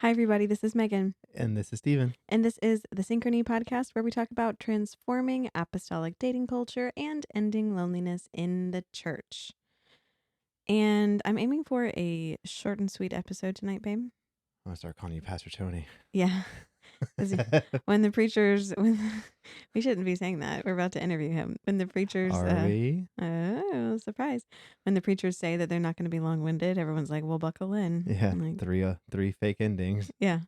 Hi, everybody. This is Megan, And this is Steven. and this is the Synchrony podcast where we talk about transforming apostolic dating culture and ending loneliness in the church. And I'm aiming for a short and sweet episode tonight, babe. I'm going to start calling you Pastor Tony. Yeah. When the preachers, we shouldn't be saying that. We're about to interview him. When the preachers, Are we? oh, surprise. When the preachers say that they're not going to be long-winded, everyone's like, well, buckle in. Yeah, I'm like, three fake endings. yeah.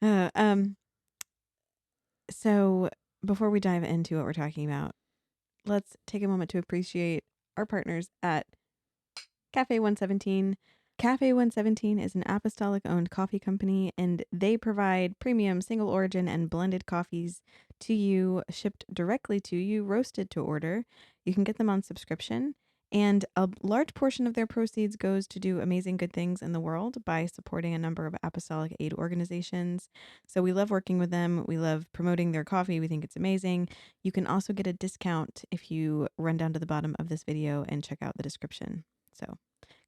Uh, um, So, before we dive into what we're talking about, let's take a moment to appreciate our partners at Cafe 117. Cafe 117 is an apostolic owned coffee company, and they provide premium single origin and blended coffees to you, shipped directly to you, roasted to order. You can get them on subscription. And a large portion of their proceeds goes to do amazing good things in the world by supporting a number of apostolic aid organizations. So we love working with them. We love promoting their coffee. We think it's amazing. You can also get a discount if you run down to the bottom of this video and check out the description. So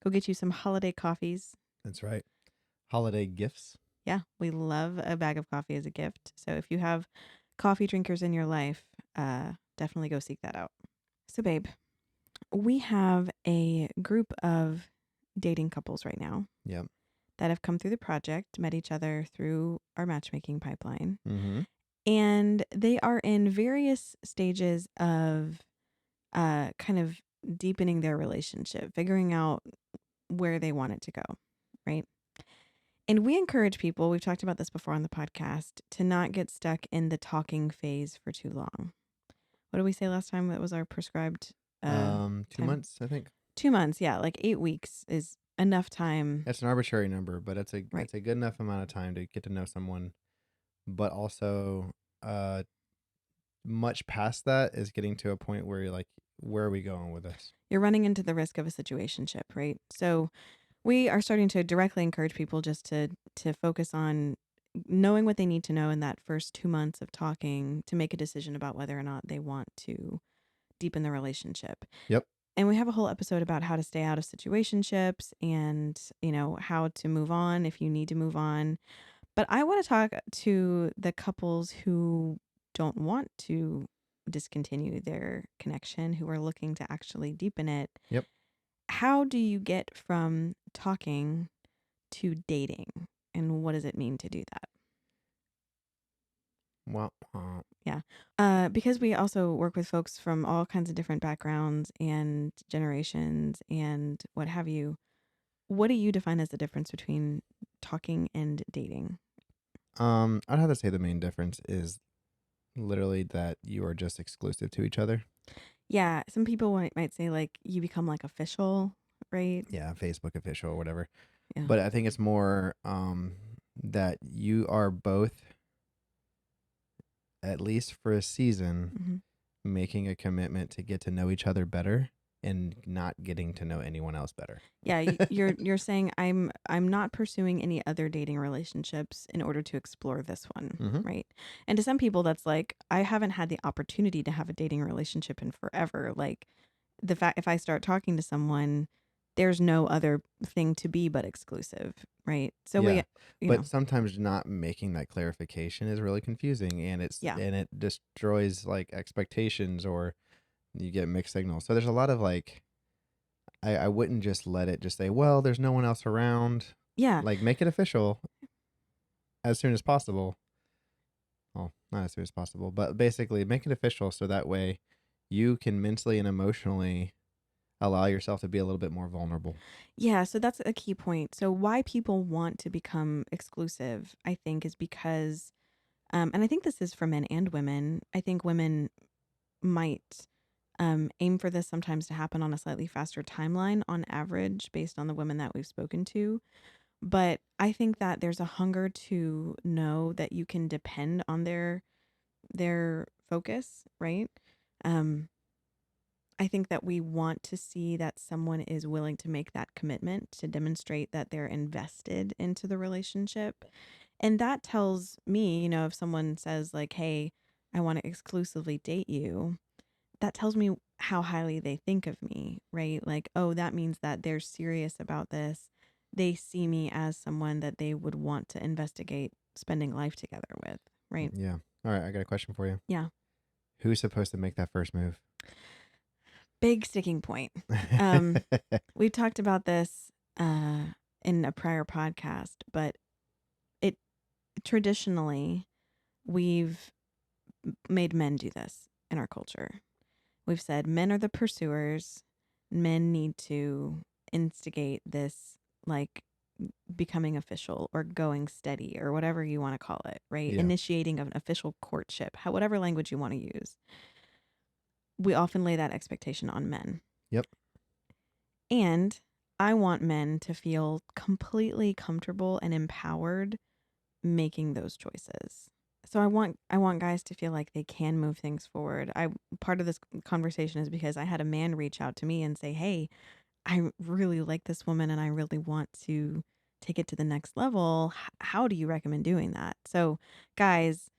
go get you some holiday coffees. That's right. Holiday gifts. Yeah, we love a bag of coffee as a gift. So if you have coffee drinkers in your life, definitely go seek that out. So, babe, we have a group of dating couples right now Yep. that have come through the project, met each other through our matchmaking pipeline, Mm-hmm. and they are in various stages of kind of deepening their relationship, figuring out where they want it to go, right? And we encourage people, we've talked about this before on the podcast, to not get stuck in the talking phase for too long. What did we say last time? That was our prescribed 2 time. months, I think. 2 months, yeah, like 8 weeks is enough time. That's an arbitrary number, but it's Right. it's a good enough amount of time to get to know someone. But also, much past that is getting to a point where you're like, where are we going with this? You're running into the risk of a situationship, right? So we are starting to directly encourage people just to focus on knowing what they need to know in that first 2 months of talking to make a decision about whether or not they want to deepen the relationship. Yep. And we have a whole episode about how to stay out of situationships and, how to move on if you need to move on. But I want to talk to the couples who don't want to discontinue their connection, who are looking to actually deepen it. Yep. How do you get from talking to dating? And what does it mean to do that? Well, Yeah. Because we also work with folks from all kinds of different backgrounds and generations and what have you. What do you define as the difference between talking and dating? I'd have to say the main difference is literally that you are just exclusive to each other. Yeah. Some people might say like you become like official, right? Yeah, Facebook official or whatever. Yeah. But I think it's more that you are both, at least for a season, Mm-hmm. making a commitment to get to know each other better and not getting to know anyone else better. Yeah, you're saying I'm not pursuing any other dating relationships in order to explore this one, Mhm. right? And to some people that's like I haven't had the opportunity to have a dating relationship in forever. Like the fact if I start talking to someone, there's no other thing to be but exclusive, right? So Yeah, you but know, sometimes not making that clarification is really confusing, and yeah. it destroys like expectations, or you get mixed signals. So there's a lot of like, I wouldn't just let it just say, well, there's no one else around. Yeah. Like, make it official as soon as possible. Well, not as soon as possible, but basically make it official so that way you can mentally and emotionally allow yourself to be a little bit more vulnerable. Yeah, so that's a key point. So why people want to become exclusive, I think, is because and I think this is for men and women. I think women might aim for this sometimes to happen on a slightly faster timeline on average based on the women that we've spoken to. But I think that there's a hunger to know that you can depend on their focus, right? Um, I think that we want to see that someone is willing to make that commitment to demonstrate that they're invested into the relationship. And that tells me, if someone says like, "Hey, I want to exclusively date you," that tells me how highly they think of me, right? Like, oh, that means that they're serious about this. they see me as someone that they would want to investigate spending life together with, right? Yeah. All right, I got a question for you. Yeah. Who's supposed to make that first move? Big sticking point. Um, we talked about this in a prior podcast, but it traditionally we've made men do this in our culture. We've said men are the pursuers. Men need to instigate this, like becoming official or going steady or whatever you want to call it, right? Yeah. Initiating of an official courtship, whatever language you want to use. We often lay that expectation on men. Yep. And I want men to feel completely comfortable and empowered making those choices. So I want guys to feel like they can move things forward. I Part of this conversation is because I had a man reach out to me and say, "Hey, I really like this woman and I really want to take it to the next level. How do you recommend doing that?" So, guys,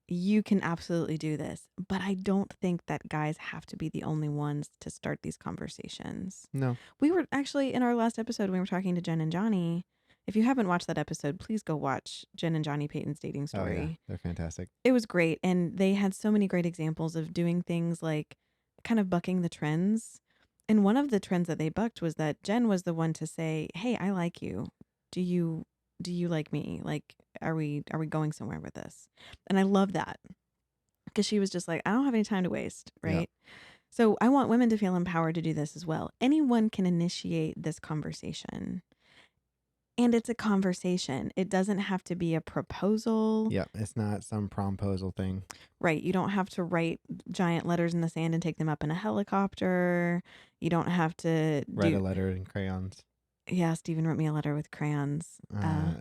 you can absolutely do this, but I don't think that guys have to be the only ones to start these conversations. No. We were actually in our last episode, we were talking to Jen and Johnny. If you haven't watched that episode, please go watch Jen and Johnny Payton's dating Oh yeah, story. they're fantastic. It was great. And they had so many great examples of doing things like kind of bucking the trends. And one of the trends that they bucked was that Jen was the one to say, "Hey, I like you. Do you like me? Like, are we going somewhere with this?" And I love that because she was just like, "I don't have any time to waste," Yeah. right? So I want women to feel empowered to do this as well. Anyone can initiate this conversation. And it's a conversation. It doesn't have to be a proposal. Yeah. It's not some promposal thing. Right. You don't have to write giant letters in the sand and take them up in a helicopter. You don't have to Write a do. letter in crayons. Yeah, Steven wrote me a letter with crayons. Uh,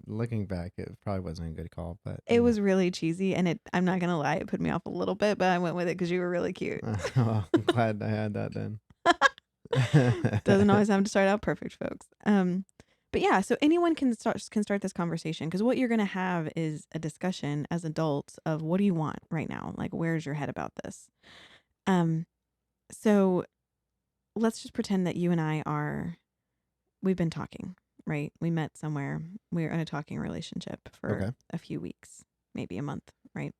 Looking back, it probably wasn't a good call, but It was really cheesy, and I'm not gonna lie, it put me off a little bit, but I went with it because you were really cute. Well, I'm glad I had that then. Doesn't always have to start out perfect, folks. But yeah, so anyone can start this conversation because what you're gonna have is a discussion as adults of what do you want right now? Like, where's your head about this? Um, so let's just pretend that you and we've been talking, right? We met somewhere. We're in a talking relationship for Okay. a few weeks, maybe a month, right?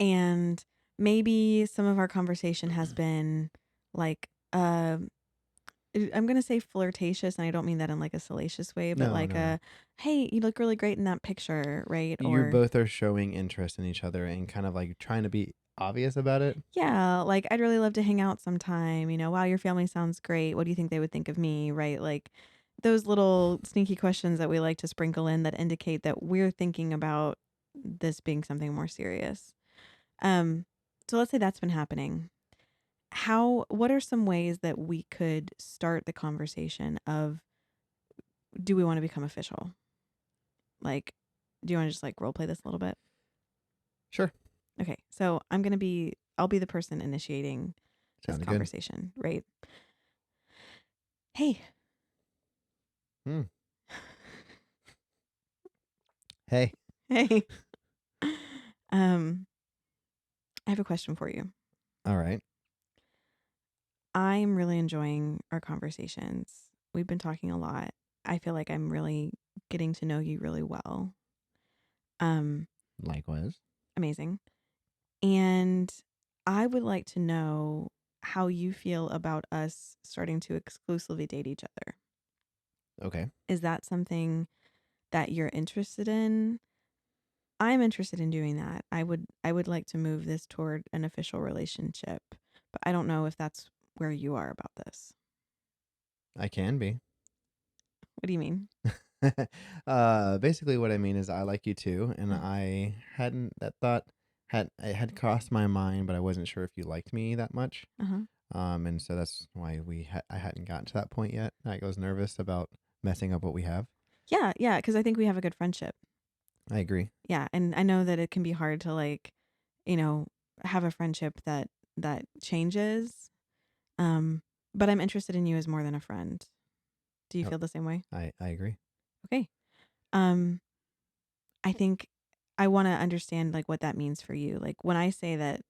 And maybe some of our conversation has been like, I'm going to say flirtatious, and I don't mean that in like a salacious way, but No, like no, no. hey, you look really great in that picture, right? You Or, both are showing interest in each other and kind of like trying to be obvious about it. yeah, like I'd really love to hang out sometime, wow, your family sounds great. What do you think they would think of me, right? Like those little sneaky questions that we like to sprinkle in that indicate that we're thinking about this being something more serious. Um, so let's say that's been happening. What are some ways that we could start the conversation of, do we want to become official? Like, do you want to just like role play this a little bit? Sure. Okay. So I'll be the person initiating this Sounded good. conversation, right? Hey, Hmm. Hey. hey, um, I have a question for you. All right. I'm really enjoying our conversations. We've been talking a lot. I feel like I'm really getting to know you really well. Um, Likewise. Amazing. And I would like to know how you feel about us starting to exclusively date each other. Okay. Is that something that you're interested in? I'm interested in doing that. I would like to move this toward an official relationship, but I don't know if that's where you are about this. I can be. What do you mean? Basically what I mean is I like you too, and I hadn't that thought had it had crossed my mind, but I wasn't sure if you liked me that much. Uh-huh. And so that's why I hadn't gotten to that point yet. I was nervous about messing up what we have. Yeah, yeah, because I think we have a good friendship. I agree. Yeah, and I know that it can be hard to like, you know, have a friendship that changes. Um, but I'm interested in you as more than a friend. Do you Oh, feel the same way? I agree. Okay. Um, I think I want to understand like what that means for you. Like when I say that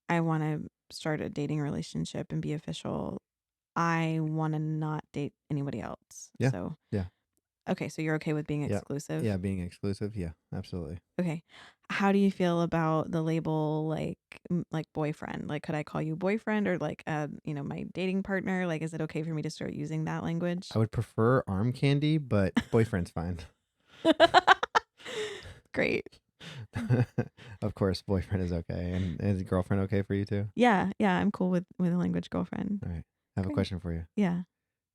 I want to start a dating relationship and be official, I want to not date anybody else. Yeah. So, Yeah. okay, so you're okay with being Yeah. exclusive? Yeah. Being exclusive. Yeah. Absolutely. Okay. How do you feel about the label like boyfriend? Like, could I call you boyfriend or like my dating partner? Like, is it okay for me to start using that language? I would prefer arm candy, but boyfriend's fine. Great. Of course, boyfriend is okay. And is girlfriend okay for you too? Yeah, yeah, I'm cool with the language girlfriend. All right. I have a Great. question for you. Yeah.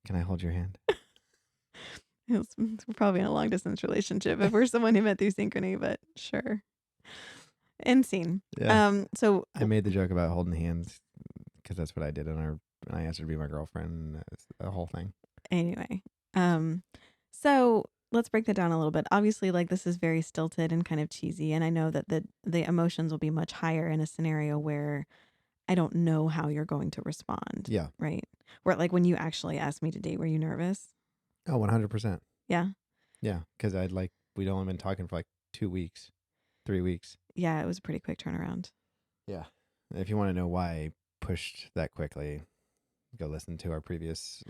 Can I hold your hand? We're probably in a long distance relationship if we're someone who met through Synchrony, but sure. End scene. Yeah. So I made the joke about holding hands because that's what I did and I asked her to be my girlfriend. And it's the whole thing. anyway, so let's break that down a little bit. Obviously, like this is very stilted and kind of cheesy, and I know that the emotions will be much higher in a scenario where I don't know how you're going to respond, Yeah. right? Where like when you actually asked me to date, were you nervous? Oh, 100%. Yeah. Yeah. Because we'd only been talking for like 2 weeks, 3 weeks. Yeah, it was a pretty quick turnaround. Yeah. If you want to know why I pushed that quickly, go listen to our previous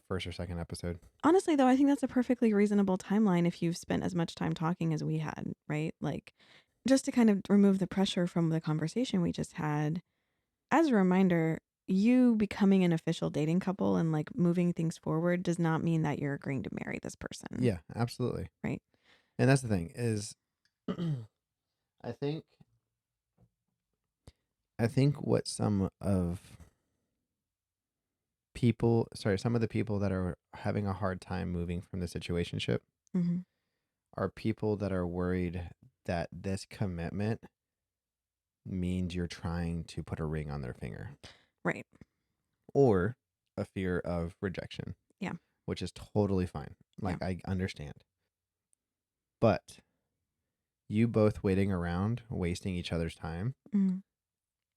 first or second episode. Honestly, though, I think that's a perfectly reasonable timeline if you've spent as much time talking as we had, right? Like, just to kind of remove the pressure from the conversation we just had. As a reminder, you becoming an official dating couple and like moving things forward does not mean that you're agreeing to marry this person, Yeah, absolutely. right? And that's the thing is I think what some of the people that are having a hard time moving from the situationship Mm-hmm. are people that are worried that this commitment means you're trying to put a ring on their finger Right. or a fear of rejection. Yeah. Which is totally fine. Yeah. I understand. But you both waiting around, wasting each other's time Mm-hmm.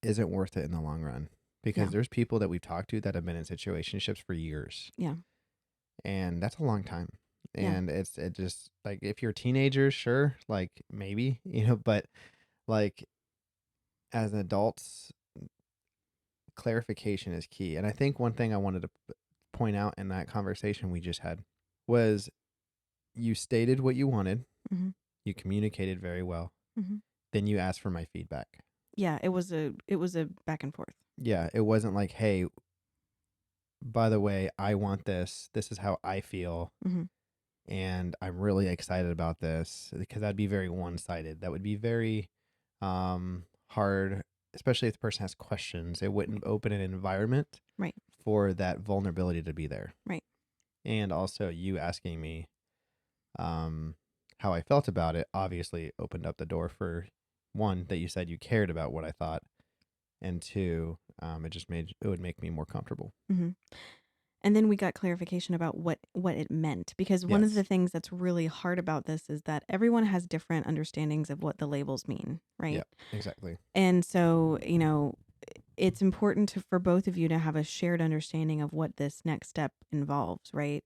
isn't worth it in the long run because Yeah. there's people that we've talked to that have been in situationships for years. Yeah. And that's a long time. Yeah. And it just like if you're teenagers, sure, like maybe, but like as adults, clarification is key. And I think one thing I wanted to point out in that conversation we just had was you stated what you wanted, Mm-hmm. you communicated very well, Mm-hmm. then you asked for my feedback. Yeah. It was a back and forth. Yeah, it wasn't like, hey, by the way, I want this. This is how I feel. Mm-hmm. And I'm really excited about this because that'd be very one-sided. That would be very hard, especially if the person has questions. It wouldn't open an environment Right. for that vulnerability to be there. Right. And also you asking me how I felt about it obviously opened up the door for one, that you said you cared about what I thought, and two, it would make me more comfortable. Mm-hmm. And then we got clarification about what it meant, because one of Yes. the things that's really hard about this is that everyone has different understandings of what the labels mean, right? Yeah, exactly. And so, it's important for both of you to have a shared understanding of what this next step involves, right?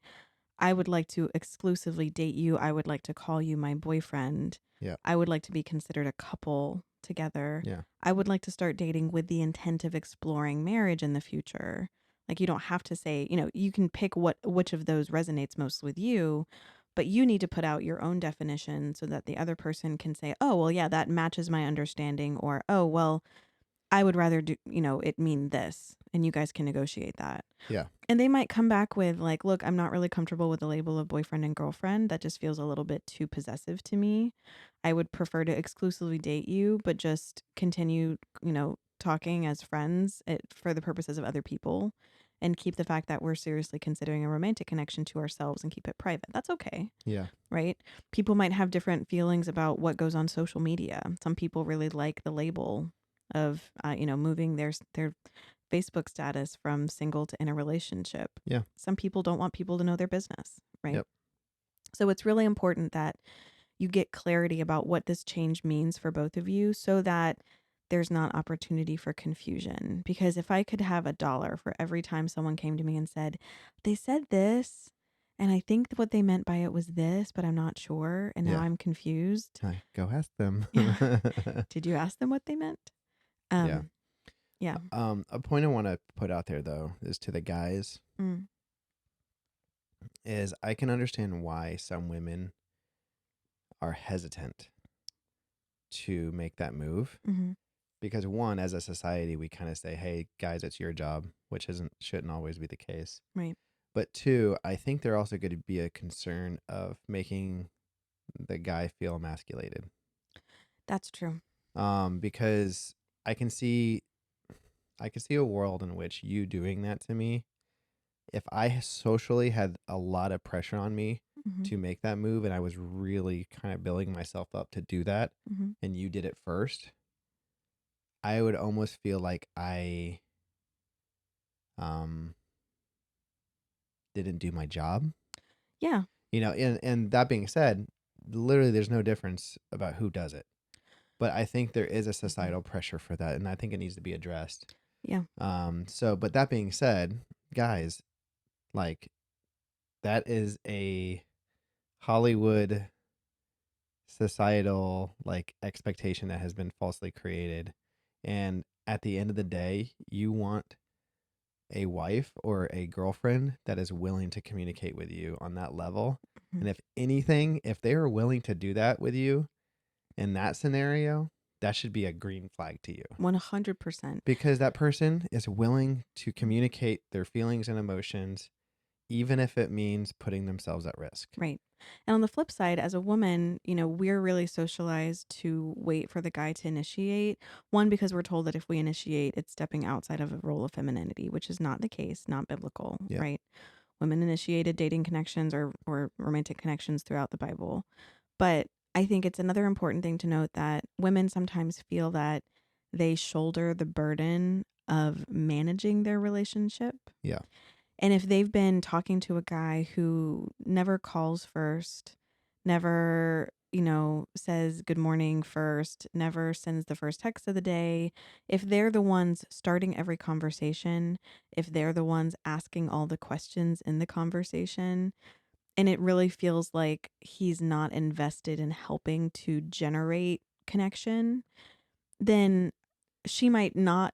I would like to exclusively date you. I would like to call you my boyfriend. Yeah. I would like to be considered a couple together. Yeah. I would like to start dating with the intent of exploring marriage in the future. Like, you don't have to say, you can pick which of those resonates most with you, but you need to put out your own definition so that the other person can say, oh, well, yeah, that matches my understanding, or, oh, well, I would rather do, it mean this, and you guys can negotiate that. Yeah. And they might come back with like, look, I'm not really comfortable with the label of boyfriend and girlfriend. That just feels a little bit too possessive to me. I would prefer to exclusively date you, but just continue, talking as friends for the purposes of other people, and keep the fact that we're seriously considering a romantic connection to ourselves and keep it private. That's okay. Yeah. Right? People might have different feelings about what goes on social media. Some people really like the label of, moving their Facebook status from single to in a relationship. Yeah. Some people don't want people to know their business, right? Yep. So it's really important that you get clarity about what this change means for both of you so that there's not opportunity for confusion. Because if I could have $1 for every time someone came to me and said, they said this, and I think what they meant by it was this, but I'm not sure, and now Yeah. I'm confused. Go ask them. Did you ask them what they meant? Yeah. Yeah. A point I want to put out there though is to the guys Mm. is I can understand why some women are hesitant to make that move Mhm. because one, as a society, we kind of say, "Hey, guys, it's your job," which shouldn't always be the case. Right. But two, I think there also going to be a concern of making the guy feel emasculated. That's true. Because I can see a world in which you doing that to me, if I socially had a lot of pressure on me Mhm. to make that move and I was really kind of building myself up to do that Mhm. and you did it first, I would almost feel like I um didn't do my job. Yeah. And that being said, literally there's no difference about who does it. But I think there is a Mhm. societal pressure for that and I think it needs to be addressed. Yeah. But that being said, guys, like that is a Hollywood societal like expectation that has been falsely created. And at the end of the day, you want a wife or a girlfriend that is willing to communicate with you on that level. Mhm. And if anything, if they are willing to do that with you in that scenario, that should be a green flag to you 100%. because that person is willing to communicate their feelings and emotions, even if it means putting themselves at risk. Right. And on the flip side, as a woman, we're really socialized to wait for the guy to initiate. One, because we're told that if we initiate, it's stepping outside of a role of femininity, which is not the case, not biblical, Yeah. right? Women initiated dating connections or romantic connections throughout the Bible. But I think it's another important thing to note that women sometimes feel that they shoulder the burden of managing their relationship. Yeah. And if they've been talking to a guy who never calls first, never, says good morning first, never sends the first text of the day, if they're the ones starting every conversation, if they're the ones asking all the questions in the conversation, and it really feels like he's not invested in helping to generate connection, then she might not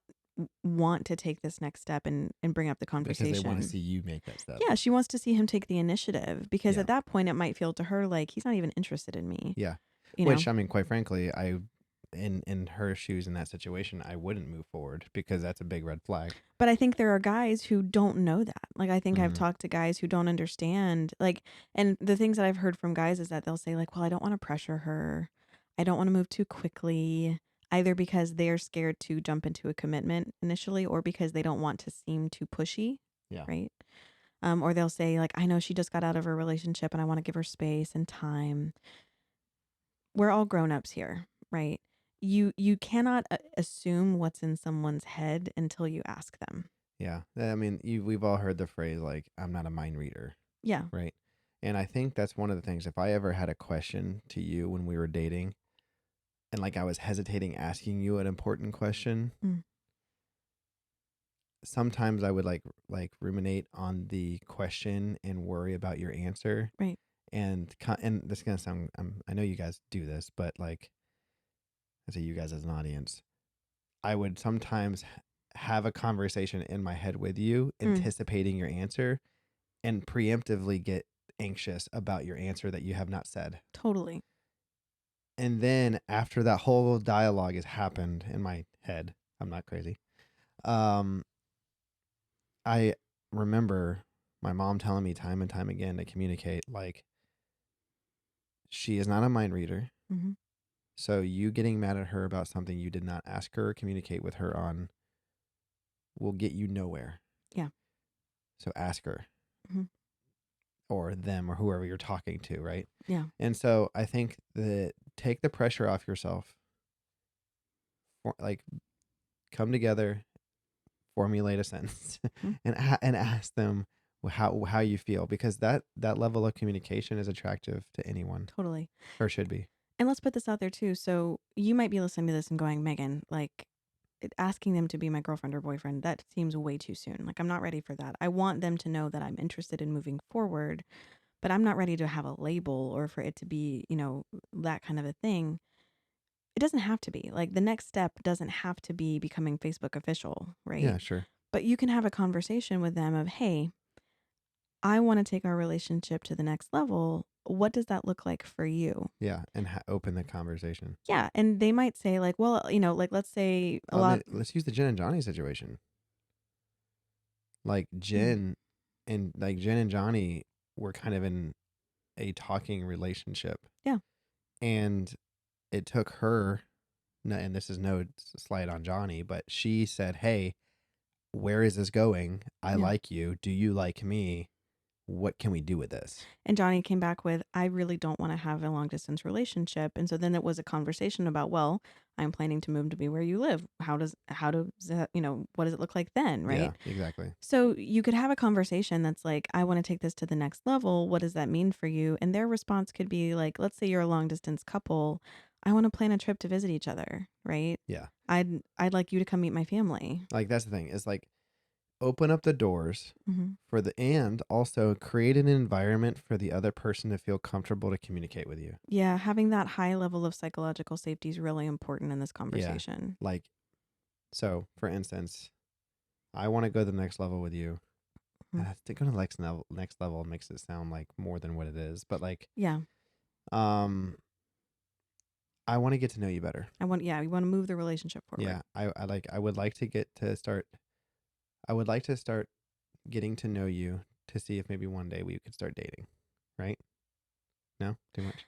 want to take this next step and bring up the Because they want to conversation. see you make that step. Yeah, she wants to see him take the initiative because Yeah. at that point it might feel to her like he's not even interested in me, Yeah. you know? Which I mean, quite frankly, in her shoes in that situation, I wouldn't move forward because that's a big red flag. But I think there are guys who don't know that. Like I think I've Mm-hmm. talked to guys who don't understand and the things that I've heard from guys is that they'll say like, "Well, I don't want to pressure her. I don't want to move too quickly." Either because they're scared to jump into a commitment initially or because they don't want to seem too pushy, Yeah. right? Or they'll say like, "I know she just got out of a relationship and I want to give her space and time." We're all grown-ups here, right? You cannot assume what's in someone's head until you ask them. Yeah. I mean, we've all heard the phrase like, "I'm not a mind reader," Yeah. right? And I think that's one of the things. If I ever had a question to you when we were dating, and like I was hesitating asking you an important question, Mm, sometimes I would like ruminate on the question and worry about your answer. right. And this is gonna sound I know you guys do this, but like I say you guys as an audience, I would sometimes have a conversation in my head with you, Mm, anticipating your answer, and preemptively get anxious about your answer that you have not said. totally. And then after that whole dialogue has happened in my head, I'm not crazy. Um, I remember my mom telling me time and time again to communicate like she is not a mind reader. Mhm. So you getting mad at her about something you did not ask her or communicate with her on will get you nowhere. Yeah. So ask her Mhm. or them or whoever you're talking to, right? Yeah. And so I think that take the pressure off yourself. Like come together, formulate a sentence, Mhm. and ask them how you feel because that level of communication is attractive to anyone Totally. or should be. And let's put this out there too. So you might be listening to this and going, "Megan, like asking them to be my girlfriend or boyfriend, that seems way too soon. Like I'm not ready for that. I want them to know that I'm interested in moving forward, but I'm not ready to have a label or for it to be, that kind of a thing." it doesn't have to be. Like the next step doesn't have to be becoming Facebook official, Yeah, right? sure. But you can have a conversation with them of, hey, I want to take our relationship to the next level. What does that look like for you? Yeah, and open the conversation. Yeah. And they might say, like, well, like, let's say a Well, lot. let's use the Jen and Johnny situation. Like Mhm. Jen and Johnny were kind of in a talking relationship, Yeah. and it took her, and this is no slight on Johnny, but she said, "Hey, where is this going? I Yeah. like you. Do you like me? What can we do with this?" And Johnny came back with, I really don't want to have a long distance relationship. And so then it was a conversation about, well, I'm planning to move to be where you live. How does that, what does it look like then? Yeah, Right. exactly. So you could have a conversation that's like, I want to take this to the next level. What does that mean for you? And their response could be like, let's say you're a long distance couple. I want to plan a trip to visit each other. Right. Yeah. I'd like you to come meet my family. Like that's the thing. It's like open up the doors Hmm. for and also create an environment for the other person to feel comfortable to communicate with you. Yeah. Having that high level of psychological safety is really important in this Yeah. conversation. Like, so for instance, I want to go to the next level with you. Mhm. To go to the next level makes it sound like more than what it is, but like, Yeah. um, I want to get to know you better. You want to move the relationship forward. Yeah. I would like to I would like to start getting to know you to see if maybe one day we could start dating. Right? No? Too much?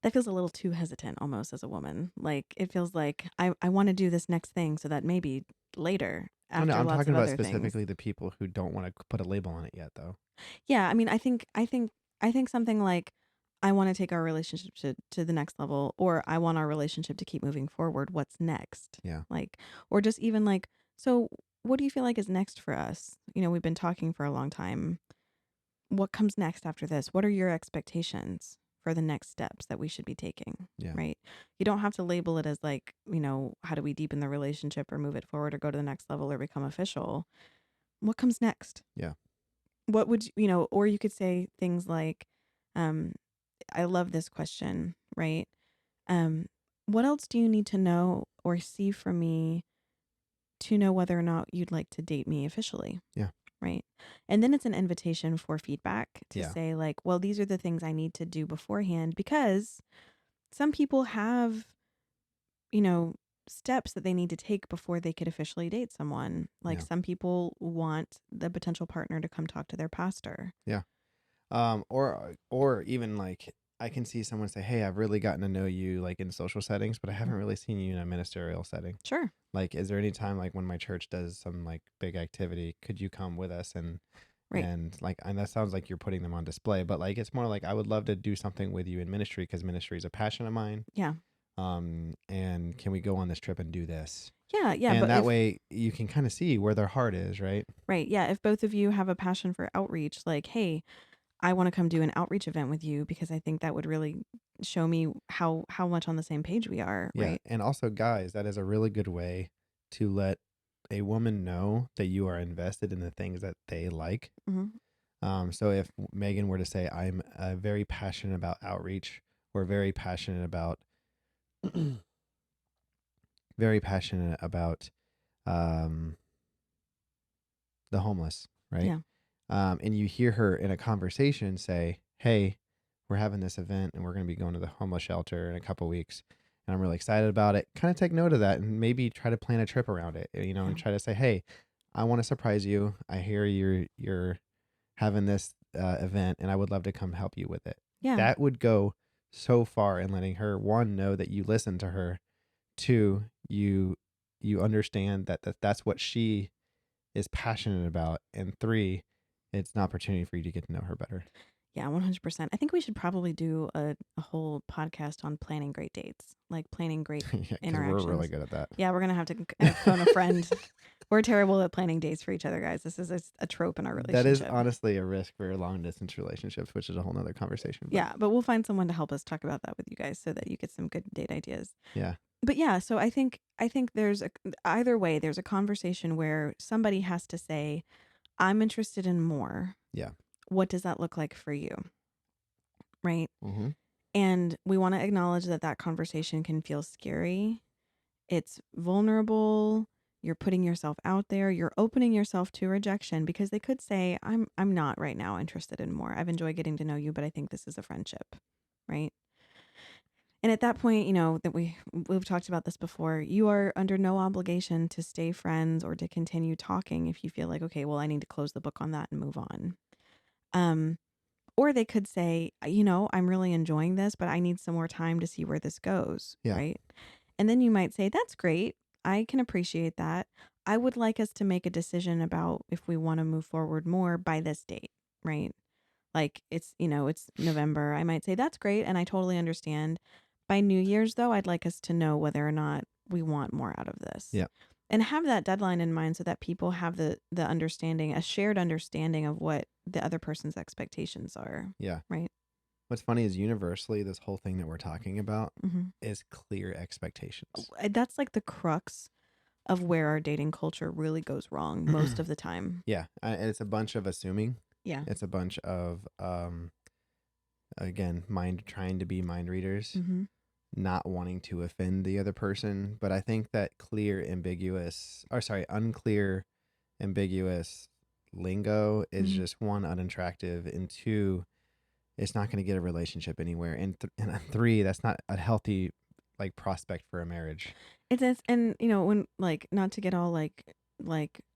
That feels a little too hesitant almost as a woman. Like it feels like I want to do this next thing so that maybe later Oh, no, after I'm lots talking of about other things. specifically the people who don't want to put a label on it yet, though. Yeah, I mean, I think something like I want to take our relationship to the next level, or I want our relationship to keep moving forward. What's next? Yeah. Like, or just even like, so what do you feel like is next for us? We've been talking for a long time. What comes next after this? What are your expectations for the next steps that we should be taking? Yeah. Right. You don't have to label it as like, how do we deepen the relationship or move it forward or go to the next level or become official? What comes next? Yeah. What would or you could say things like, um, I love this question, right? Um, what else do you need to know or see from me to know whether or not you'd like to date me officially? Yeah. Right. And then it's an invitation for feedback to Yeah. say, like, well, these are the things I need to do beforehand because some people have, you know, steps that they need to take before they could officially date someone. Like Yeah. some people want the potential partner to come talk to their pastor. Yeah. Or even like I can see someone say, "Hey, I've really gotten to know you like in social settings, but I haven't Mm. really seen you in a ministerial setting. Sure. Like, is there any time like when my church does some like big activity, could you come with us Right. and that sounds like you're putting them on display, but like it's more like I would love to do something with you in ministry because ministry is a passion of mine. Yeah. And can we go on this trip and do this?" Yeah. Yeah. And But that if, way you can kind of see where their heart is, right? right. Yeah. If both of you have a passion for outreach, like, hey, I want to come do an outreach event with you because I think that would really show me how much on the same page we are. Yeah. Right. And also, guys, that is a really good way to let a woman know that you are invested in the things that they like. Hmm. So if Megan were to say, I'm very passionate about outreach, or very passionate about um, the homeless, right? Yeah. And you hear her in a conversation say, "Hey, we're having this event and we're going to be going to the homeless shelter in a couple weeks. And I'm really excited about it." Kind of take note of that and maybe try to plan a trip around it, Yeah. and try to say, "Hey, I want to surprise you. I hear you're having this event and I would love to come help you with it." Yeah. That would go so far in letting her, one, know that you listen to her, two, you understand that's what she is passionate about, and three, it's an opportunity for you to get to know her better. Yeah, 100%. I think we should probably do a whole podcast on planning great dates, like planning great Yeah, because we're really interactions. good at that. Yeah, we're going to have to phone a friend. We're terrible at planning dates for each other, guys. This is a trope in our That is relationship. honestly a risk for long distance relationships, which is a whole nother conversation. But Yeah, but we'll find someone to help us talk about that with you guys so that you get some good date ideas. yeah, But yeah, so I think there's either way, there's a conversation where somebody has to say, I'm interested in more. yeah, What does that look like for you? Right? mm-hmm. And And we want to acknowledge that that conversation can feel scary. It's vulnerable. You're putting yourself out there. You're opening yourself to rejection because they could say, I'm not right now interested in more. I've enjoyed getting to know you, but I think this is a friendship, right? And at that point, that we've talked about this before, you are under no obligation to stay friends or to continue talking if you feel like, okay, well, I need to close the book on that and move on. Or they could say, I'm really enjoying this, but I need some more time to see where this goes, Yeah. right? And then you might say, that's great. I can appreciate that. I would like us to make a decision about if we want to move forward more by this date, right? Like it's November. I might say, that's great. And I totally understand. By New Year's, though, I'd like us to know whether or not we want more out of this. Yeah. And have that deadline in mind so that people have the understanding, a shared understanding of what the other person's expectations are. Yeah. Right. What's funny is universally, this whole thing that we're talking about Mm-hmm. is clear expectations. That's like the crux of where our dating culture really goes wrong most of the time. Yeah. And it's a bunch of assuming. Yeah. It's a bunch of, again, trying to be mind readers, Mm-hmm. not wanting to offend the other person. But I think that unclear, ambiguous lingo is Mm-hmm. just one, unattractive, and two, it's not going to get a relationship anywhere. And three, that's not a healthy prospect for a marriage. It is, and when not to get all like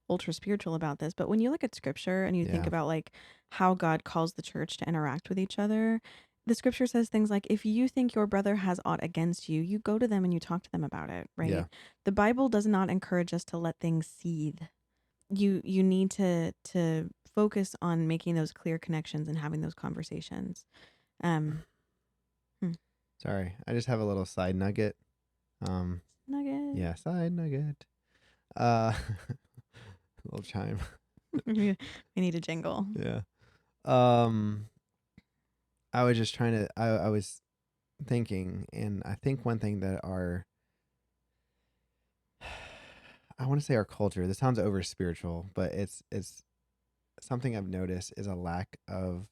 ultra spiritual about this, but when you look at scripture and you think Yeah. about how God calls the church to interact with each other, the scripture says things like, if you think your brother has aught against you, you go to them and you talk to them about it, right? Yeah. The Bible does not encourage us to let things seethe. You need to focus on making those clear connections and having those conversations. Sorry, I just have a little side nugget. Nugget. Yeah, side nugget. Little chime. We need a jingle. Yeah. I was just trying to. I was thinking, and I think one thing that I want to say our culture. This sounds over spiritual, but it's something I've noticed is a lack of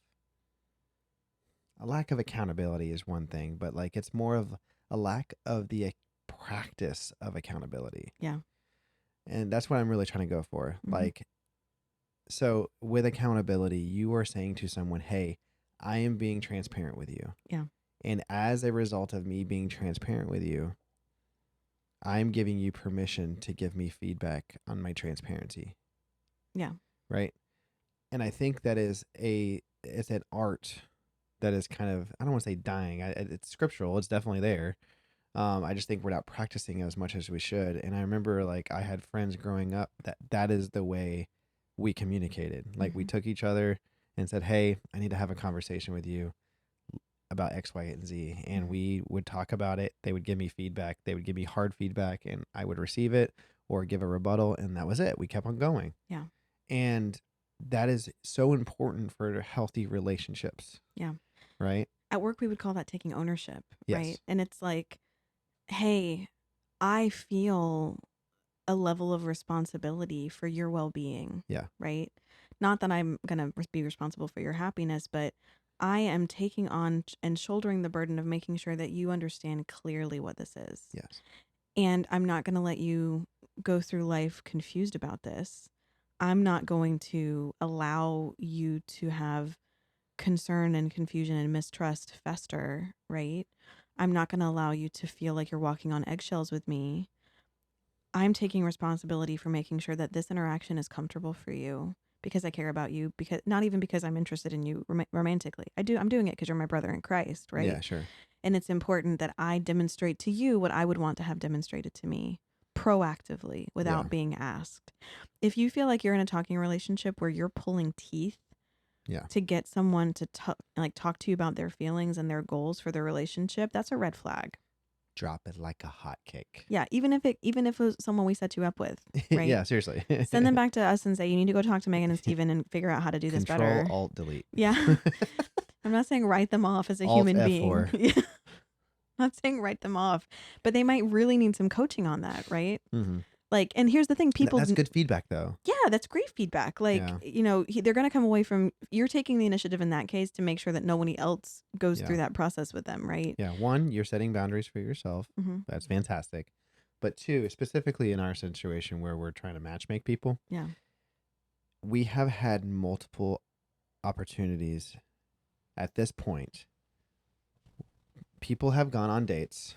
accountability is one thing, but it's more of a lack of the practice of accountability. Yeah. And that's what I'm really trying to go for. Mm-hmm. So with accountability, you are saying to someone, hey, I am being transparent with you. Yeah. And as a result of me being transparent with you, I'm giving you permission to give me feedback on my transparency. Yeah. Right. And I think that it's an art that is kind of, I don't want to say dying. It's scriptural. It's definitely there. I just think we're not practicing it as much as we should. And I remember I had friends growing up that is the way we communicated. We took each other and said, hey, I need to have a conversation with you about X, Y, and Z. And we would talk about it. They would give me feedback. They would give me hard feedback and I would receive it or give a rebuttal. And that was it. We kept on going. Yeah. And that is so important for healthy relationships. Yeah. Right? At work, we would call that taking ownership, Yes. right? And it's like, hey, I feel a level of responsibility for your well-being. Yeah. Right? Not that I'm going to be responsible for your happiness, but I am taking on and shouldering the burden of making sure that you understand clearly what this is. Yes. And I'm not going to let you go through life confused about this. I'm not going to allow you to have concern and confusion and mistrust fester, right? I'm not going to allow you to feel like you're walking on eggshells with me. I'm taking responsibility for making sure that this interaction is comfortable for you because I care about you, because not even because I'm interested in you romantically. I'm doing it because you're my brother in Christ, right? Yeah, sure. And it's important that I demonstrate to you what I would want to have demonstrated to me proactively without being asked. If you feel like you're in a talking relationship where you're pulling teeth to get someone to talk to you about their feelings and their goals for their relationship, that's a red flag. Drop it like a hot cake. Yeah, even if it was someone we set you up with, right? Yeah, seriously. Send them back to us and say, you need to go talk to Megan and Steven and figure out how to do this better. Control, Alt, Delete. Yeah. I'm not saying write them off as a Alt human F4. being. I'm not saying write them off, but they might really need some coaching on that, right? Mm-hmm. Like, and here's the thing, That's good feedback though. yeah, that's great feedback. Like, Yeah. they're going to come away from you're taking the initiative in that case to make sure that nobody else goes Yeah. through that process with them, right? Yeah. One, you're setting boundaries for yourself. Hmm. That's fantastic. But two, specifically in our situation where we're trying to matchmake people, Yeah. we have had multiple opportunities at this point. People have gone on dates.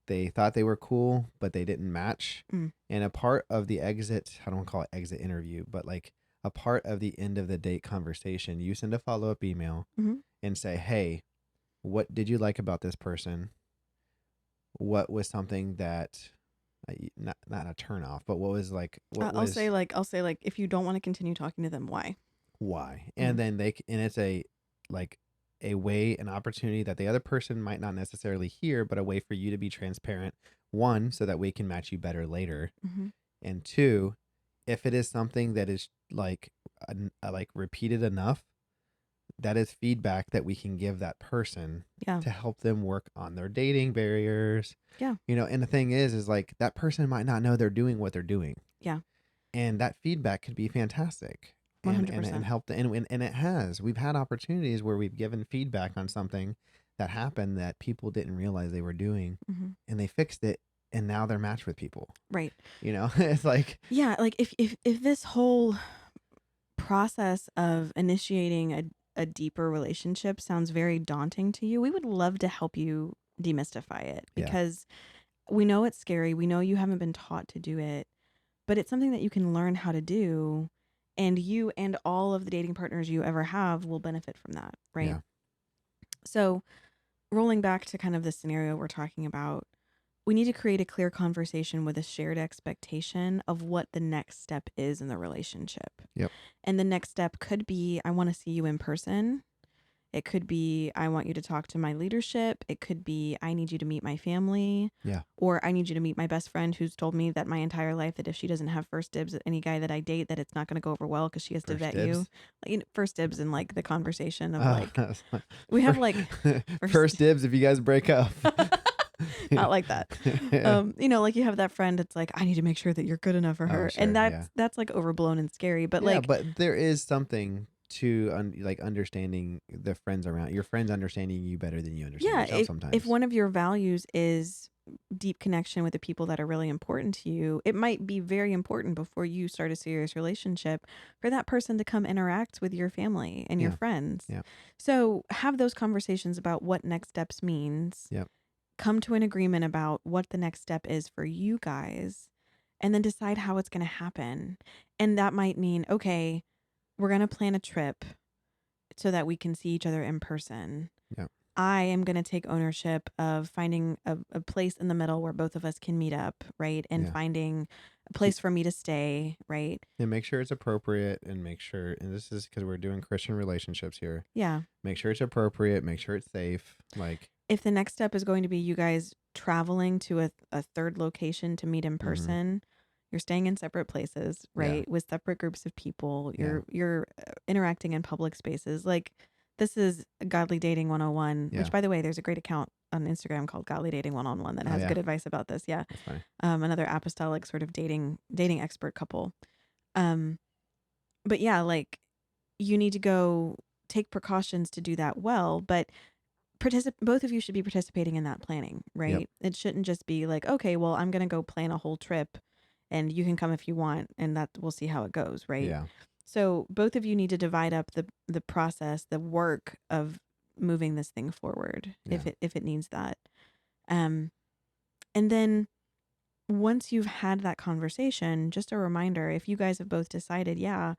They thought they were cool, but they didn't match. Mm. And a part of the exit, I don't want to call it exit interview, but like a part of the end of the date conversation, you send a follow up email Hmm. and say, hey, what did you like about this person? What was something that, not a turn off, but what was like, what was I'll say like, if you don't want to continue talking to them, why? why? And Mm. then and it's like a way, an opportunity that the other person might not necessarily hear, but a way for you to be transparent. One, so that we can match you better later. Hmm. And two, if it is something that is like, like repeated enough, that is feedback that we can give that person Yeah. to help them work on their dating barriers. Yeah. And the thing is like that person might not know they're doing what they're doing. Yeah. And that feedback could be fantastic and 100%. help and it has. We've had opportunities where we've given feedback on something that happened that people didn't realize they were doing, Hmm. and they fixed it, and now they're matched with people. Right. It's like, Yeah. Like, if this whole process of initiating a deeper relationship sounds very daunting to you, we would love to help you demystify it, yeah, because we know it's scary. We know you haven't been taught to do it, but it's something that you can learn how to do. And you and all of the dating partners you ever have will benefit from that. Right. yeah, So, rolling back to kind of the scenario we're talking about, we need to create a clear conversation with a shared expectation of what the next step is in the relationship. yep, And the next step could be, I want to see you in person. It could be, I want you to talk to my leadership. It could be, I need you to meet my family. yeah. Or I need you to meet my best friend who's told me that my entire life that if she doesn't have first dibs at any guy that I date, that it's not going to go over well because she has to First vet you. dibs. Like, first dibs in like the conversation of Uh, like, we have like first first, dibs if you guys break up. not like that. Yeah, Like you have that friend. It's like, I need to make sure that you're good enough for oh her. And sure, yeah, that's like overblown and scary. But yeah. like, But there is something to like understanding the friends around your friends understanding you better than you understand yeah, yourself if sometimes. one of your values is deep connection with the people that are really important to you, it might be very important before you start a serious relationship for that person to come interact with your family and your Yeah, friends. yeah, So have those conversations about what next steps means. yeah, Come to an agreement about what the next step is for you guys, and then decide how it's going to happen. And that might mean, okay, we're going to plan a trip so that we can see each other in person. yeah, I am going to take ownership of finding a place in the middle where both of us can meet up, right? And yeah. finding a Keep place for me to stay, right? and make sure it's appropriate, and make sure, and this is because we're doing Christian relationships here. Yeah. Make sure it's appropriate. Make sure it's safe. Like, If the next step is going to be you guys traveling to a third location to meet in mm-hmm. person, you're staying in separate places, Yeah, right? With separate groups of people. yeah, You're interacting in public spaces. Like, this is Godly Dating 101, which, yeah. by the way, there's a great account on Instagram called Godly Dating 101 that Oh has yeah, good advice about this. Yeah. that's funny. Another apostolic sort of dating expert couple. Um, but yeah, like, you need to go take precautions to do that well, but both of you should be participating in that planning, Yep. right? It shouldn't just be like, okay, well, I'm going to go plan a whole trip and you can come if you want, and that we'll see how it goes, right? Yeah. So both of you need to divide up the process, the work of moving this thing forward Yeah. if it needs that. Um and then once you've had that conversation, just a reminder, if you guys have both decided, yeah,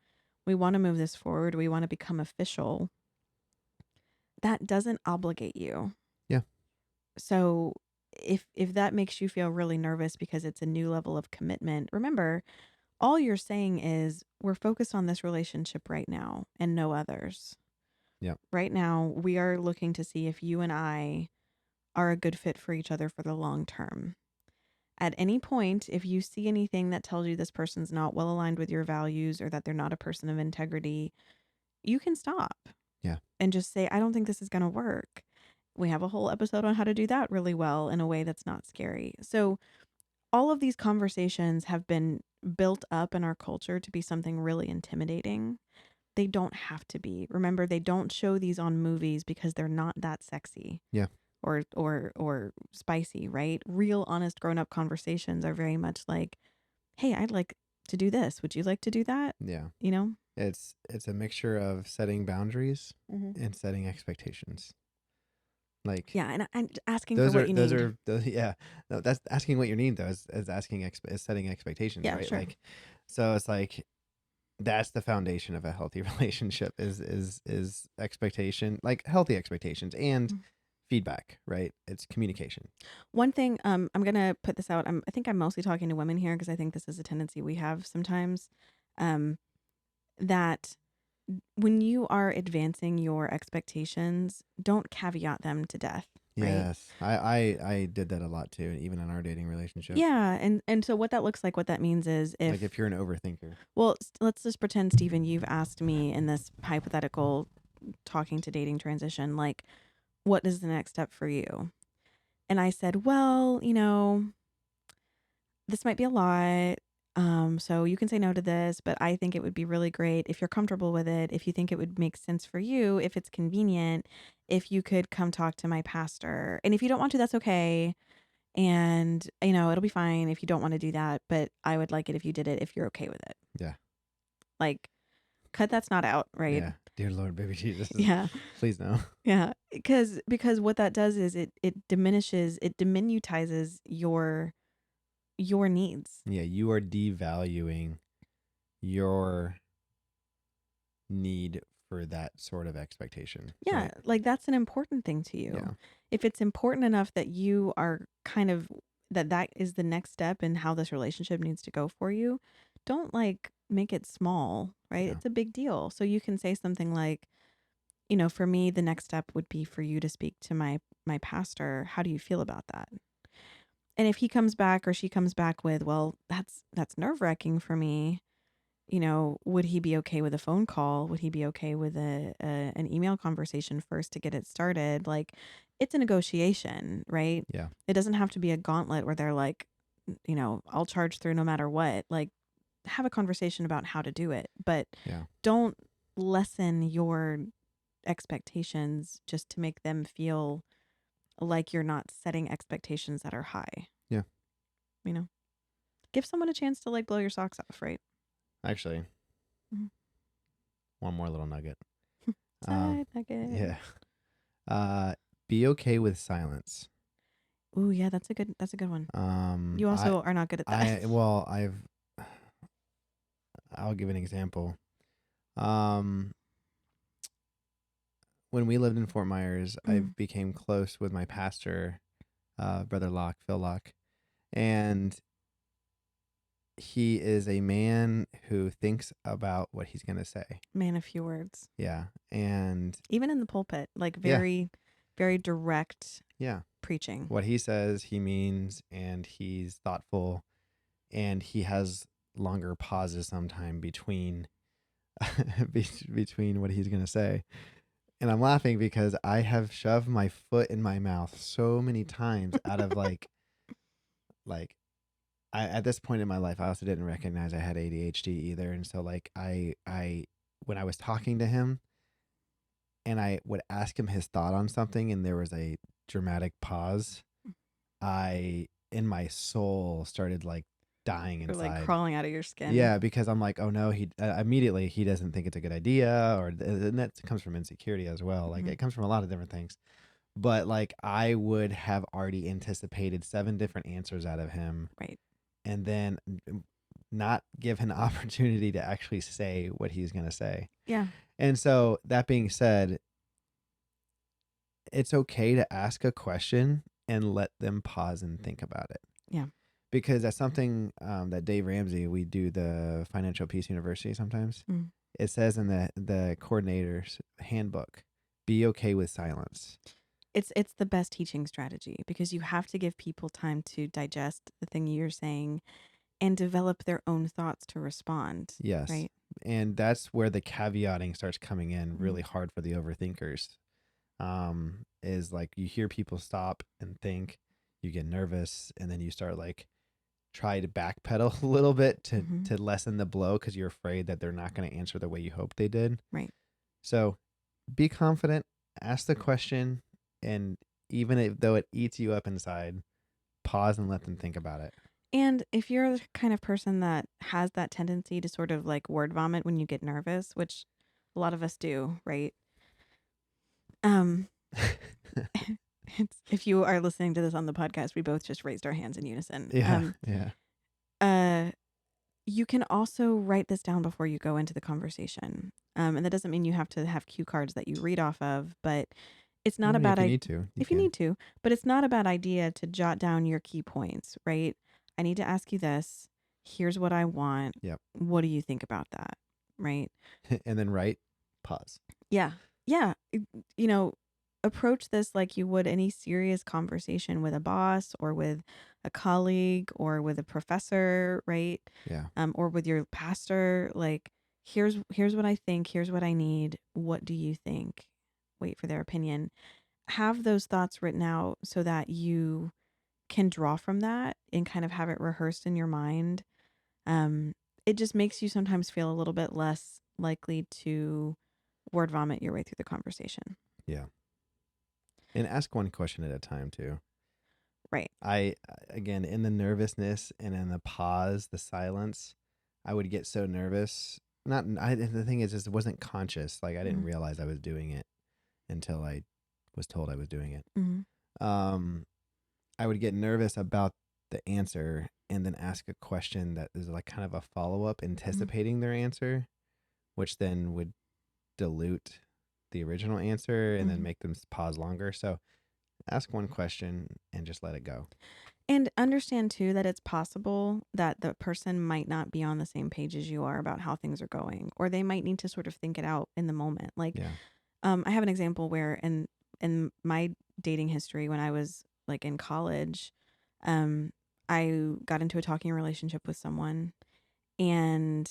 we want to move this forward, we want to become official, that doesn't obligate you. Yeah. So if that makes you feel really nervous because it's a new level of commitment, remember, all you're saying is we're focused on this relationship right now and no others. Yep. Right now, we are looking to see if you and I are a good fit for each other for the long term. At any point, if you see anything that tells you this person's not well aligned with your values or that they're not a person of integrity, you can stop Yeah. and just say, I don't think this is going to work. We have a whole episode on how to do that really well in a way that's not scary. So all of these conversations have been built up in our culture to be something really intimidating. They don't have to be. Remember, they don't show these on movies because they're not that sexy Yeah. or spicy, right? Real honest grown-up conversations are very much like, "Hey, I'd like to do this. Would you like to do that?" Yeah. You know? It's a mixture of setting boundaries Mhm. and setting expectations. Like Yeah, and asking for what you those need. are those, yeah. No, that's asking what you need though is asking is setting expectations, Yeah, right? sure. Like, so it's like that's the foundation of a healthy relationship is expectation, like healthy expectations and Mm. feedback, right? It's communication. One thing, I'm gonna put this out. I think I'm mostly talking to women here because I think this is a tendency we have sometimes. Um, that when you are advancing your expectations, don't caveat them to death, right? Yes. I did that a lot too, even in our dating relationship. Yeah, and so what that looks like, what that means is Like if, if you're an overthinker. well, let's just pretend, Stephen, you've asked me in this hypothetical talking to dating transition, like, what is the next step for you? And I said, well, this might be a lot. So you can say no to this, but I think it would be really great if you're comfortable with it, if you think it would make sense for you, if it's convenient, if you could come talk to my pastor. And if you don't want to, that's okay. And, it'll be fine if you don't want to do that, but I would like it if you did it if you're okay with it. Yeah. Like, cut that snot out, right? Yeah. Dear Lord, baby Jesus, Yeah. please no. Yeah. Because what that does is it diminishes, it diminutizes your needs. Yeah, you are devaluing your need for that sort of expectation, Yeah, right? like that's an important thing to Yeah. you. If it's important enough that you are kind of that is the next step in how this relationship needs to go for you, don't like make it small, right? Yeah. It's a big deal. So you can say something like, for me the next step would be for you to speak to my pastor. How do you feel about that? And if he comes back or she comes back with, well, that's nerve-wracking for me, would he be okay with a phone call? Would he be okay with an email conversation first to get it started? Like, it's a negotiation, right? Yeah. It doesn't have to be a gauntlet where they're like, I'll charge through no matter what. Like, have a conversation about how to do it, but Yeah. don't lessen your expectations just to make them feel like you're not setting expectations that are high. Yeah. You know, give someone a chance to like blow your socks off, right? Actually, Mhm. one more little nugget. Um, Side nugget. yeah. Uh, be okay with silence. Ooh, yeah, that's a good one. Um, You I, also are not good at that. well, I'll give an example. Um, when we lived in Fort Myers, I Mm. became close with my pastor, Brother Locke, Phil Locke, and he is a man who thinks about what he's going to say. Man, a few words. Yeah. And Even in the pulpit, like yeah, very, very direct yeah. preaching. What he says, he means, and he's thoughtful, and he has longer pauses sometime between between what he's going to say. And I'm laughing because I have shoved my foot in my mouth so many times out of like I at this point in my life I also didn't recognize I had ADHD either, and so like I when I was talking to him and I would ask him his thought on something and there was a dramatic pause, I in my soul started like dying Or like inside. crawling out of your skin. Yeah, because I'm like, oh no, he immediately he doesn't think it's a good idea, or and that comes from insecurity as well. Like Hmm. it comes from a lot of different things. But like I would have already anticipated 7 different answers out of him, Right. and then not give him an opportunity to actually say what he's going to say. Yeah. And so that being said, it's okay to ask a question and let them pause and think about it. Yeah. Because that's something that Dave Ramsey, we do the Financial Peace University sometimes. Mm. It says in the coordinator's handbook, be okay with silence. It's the best teaching strategy because you have to give people time to digest the thing you're saying and develop their own thoughts to respond. Yes. Right. And that's where the caveating starts coming in Mm. really hard for the overthinkers. Is like you hear people stop and think, you get nervous, and then you start like try to backpedal a little bit Hmm. to lessen the blow because you're afraid that they're not going to answer the way you hope they did. Right. So be confident, ask the question, and even if though it eats you up inside, pause and let them think about it. And if you're the kind of person that has that tendency to sort of like word vomit when you get nervous, which a lot of us do, right? Um, if you are listening to this on the podcast, we both just raised our hands in unison. Yeah, yeah, Uh, you can also write this down before you go into the conversation. And that doesn't mean you have to have cue cards that you read off of, but it's I not a mean, bad if you idea need to, you if you can. need to, but it's not a bad idea to jot down your key points, right? I need to ask you this. Here's what I want. Yep. What do you think about that? Right? And then write, pause. Yeah. Yeah. You know, approach this like you would any serious conversation with a boss or with a colleague or with a professor, right? Yeah. Or with your pastor. Like, here's what I think. Here's what I need. What do you think? Wait for their opinion. Have those thoughts written out so that you can draw from that and kind of have it rehearsed in your mind. Um, it just makes you sometimes feel a little bit less likely to word vomit your way through the conversation. Yeah. And ask one question at a time too. Right. Again, in the nervousness and in the pause, the silence, I would get so nervous. The thing is, it wasn't conscious. Like I didn't Mm-hmm. realize I was doing it until I was told I was doing it. Mm-hmm. Um, I would get nervous about the answer and then ask a question that is like kind of a follow up, Mm-hmm. anticipating their answer, which then would dilute the original answer and then Mm-hmm. make them pause longer. So ask one question and just let it go. And understand too that it's possible that the person might not be on the same page as you are about how things are going, or they might need to sort of think it out in the moment. Like, Yeah. I have an example where in my dating history when I was like in college, um, I got into a talking relationship with someone, and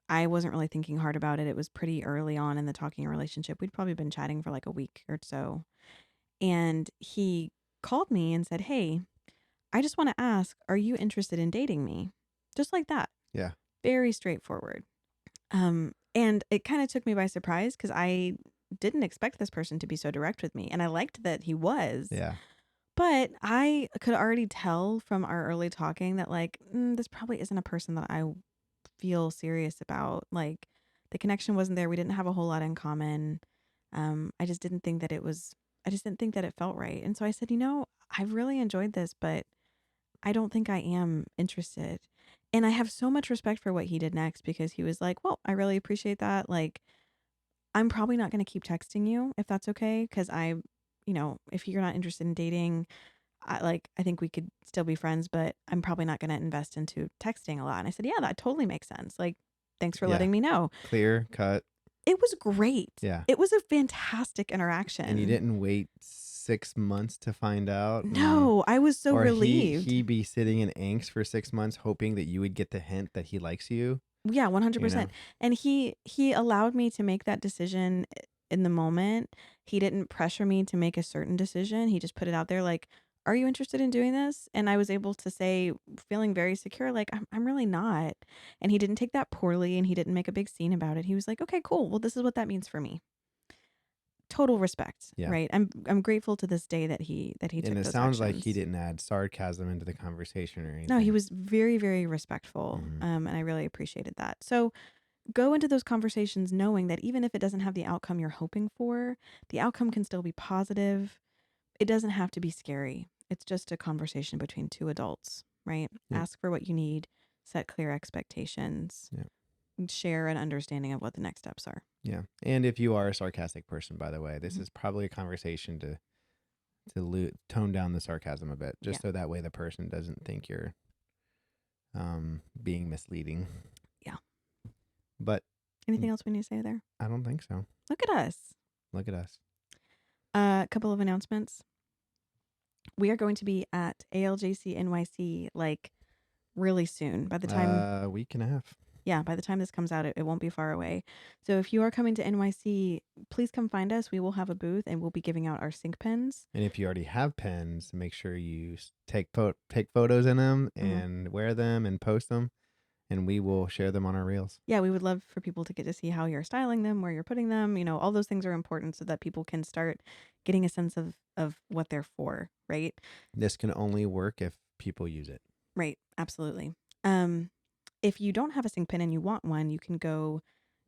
I wasn't really thinking hard about it. It was pretty early on in the talking relationship. We'd probably been chatting for like a week or so, and he called me and said, "Hey, I just want to ask, are you interested in dating me?" Just like that. Yeah. Very straightforward. And it kind of took me by surprise because I didn't expect this person to be so direct with me. And I liked that he was. Yeah. But I could already tell from our early talking that, like, this probably isn't a person that I feel serious about. Like, the connection wasn't there. We didn't have a whole lot in common. I just didn't think that I just didn't think that it felt right. And so I said, I've really enjoyed this, but I don't think I am interested. And I have so much respect for what he did next because he was like, well, I really appreciate that. Like, I'm probably not going to keep texting you if that's okay. Because if you're not interested in dating, I think we could still be friends, but I'm probably not going to invest into texting a lot. And I said, yeah, that totally makes sense. Like, thanks for Yeah. letting me know. Clear, cut. It was great. Yeah. It was a fantastic And you interaction. didn't wait 6 months to find out, No, I was so or relieved. he be sitting in angst for 6 months, hoping that you would get the hint that he likes you. Yeah, You know. 100%. And he allowed me to make that decision in the moment. He didn't pressure me to make a certain decision. He just put it out there like, "Are you interested in doing this?" And I was able to say, feeling very secure, like, I'm really not. And he didn't take that poorly and he didn't make a big scene about it. He was like, "Okay, cool. Well, this is what that means for me." Total respect, Yeah. right? I'm grateful to this day that he And took it those sounds like he actions. didn't add sarcasm into the conversation or No, he anything. was very, very respectful. Hmm. And I really appreciated that. So go into those conversations knowing that even if it doesn't have the outcome you're hoping for, the outcome can still be positive. It doesn't have to be scary. It's just a conversation between two adults, right? Yep. Ask for what you need, set clear expectations, Yeah. share an understanding of what the next steps are. Yeah. And if you are a sarcastic person, by the way, this Mhm. is probably a conversation to tone down the sarcasm a bit, Yeah. just so that way the person doesn't think you're being misleading. Yeah. But Anything else we need to say there? I don't think so. Look at us. Look at us. A couple of announcements. We are going to be at ALJC NYC like really soon. By the time A week and a half. Yeah, by the time this comes out, it won't be far away. So if you are coming to NYC, please come find us. We will have a booth and we'll be giving out our sync pins. And if you already have pens, make sure you take photos in them Hmm. and wear them and post them, and we will share them on our reels. Yeah, we would love for people to get to see how you're styling them, where you're putting them. All those things are important so that people can start getting a sense of what they're for, right? This can only work if people use it. Right, absolutely. Um, if you don't have a sync pin and you want one, you can go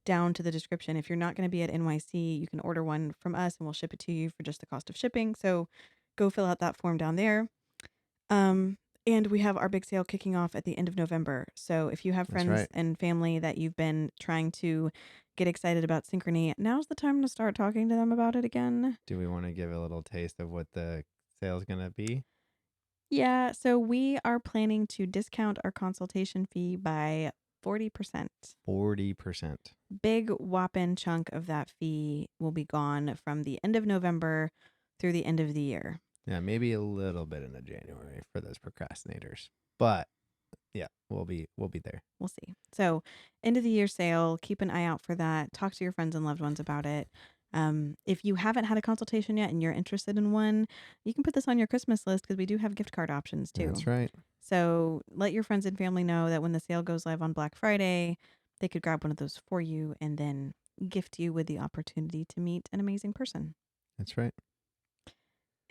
down to the description. If you're not going to be at NYC, you can order one from us and we'll ship it to you for just the cost of shipping. So go fill out that form down there. Um, and we have our big sale kicking off at the end of November. So if you have That's friends right. and family that you've been trying to get excited about Synchrony, now's the time to start talking to them about it again. Do we want to give a little taste of what the sale is going to be? Yeah, so we are planning to discount our consultation fee by 40%. 40%. Big whopping chunk of that fee will be gone from the end of November through the end of the year. Yeah, maybe a little bit into January for those procrastinators. But yeah, we'll be there. We'll see. So, end of the year sale, keep an eye out for that. Talk to your friends and loved ones about it. If you haven't had a consultation yet and you're interested in one, you can put this on your Christmas list because we do have gift card options too. That's right. So, let your friends and family know that when the sale goes live on Black Friday, they could grab one of those for you and then gift you with the opportunity to meet an amazing person. That's right.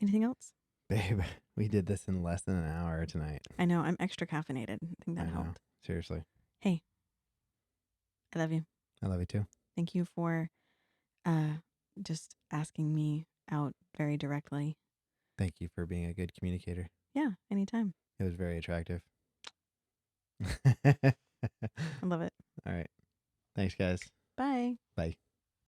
Anything else? Babe, we did this in less than an hour tonight. I know I'm extra caffeinated. I think I that know. helped. Seriously. Hey, I love you. I love you too. Thank you for uh, just asking me out very directly. Thank you for being a good communicator. Yeah, anytime. It was very attractive. I love it. All right. Thanks, guys. Bye. Bye.